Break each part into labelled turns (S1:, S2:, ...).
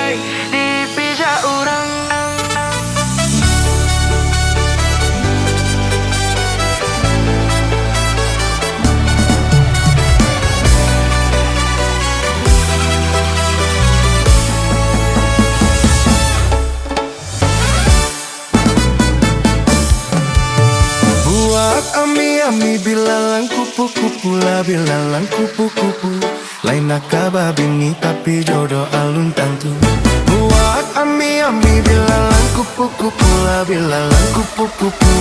S1: baik dipijak orang.
S2: Buat ami-ami bilalang kupu-kupu lah, bilalang kupu-kupu. Lain nakaba bini tapi jodoh alun tantu. Buat ami-ami bilalang kupu-kupu lah, bilalang kupu-kupu.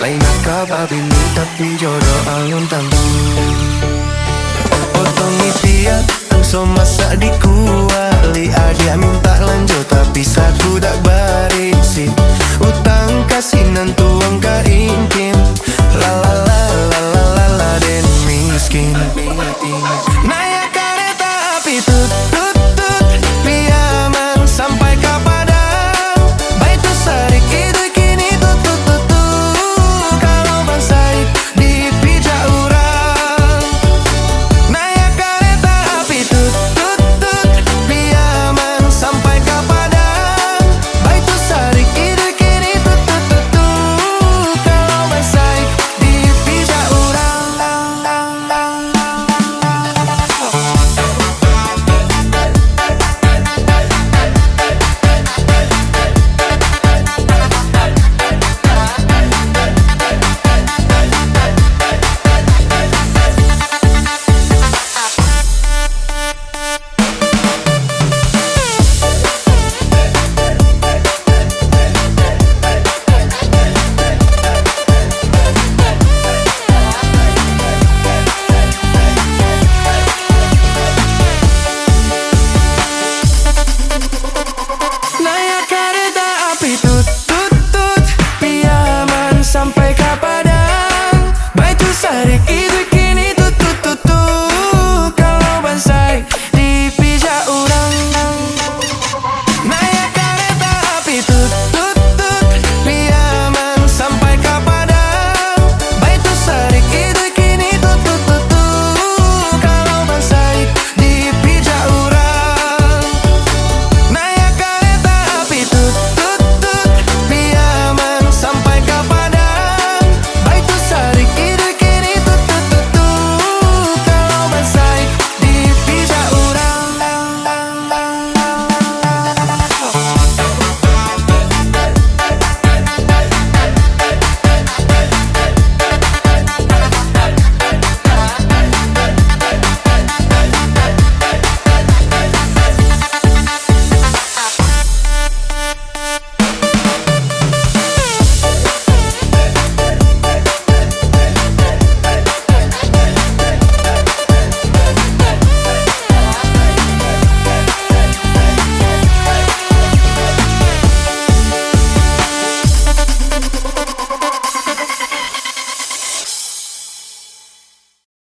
S2: Lain nakaba bini tapi jodoh alun tantu. Potong itia so masak di kuali. Adia minta lanjut tapi saku dak barisi.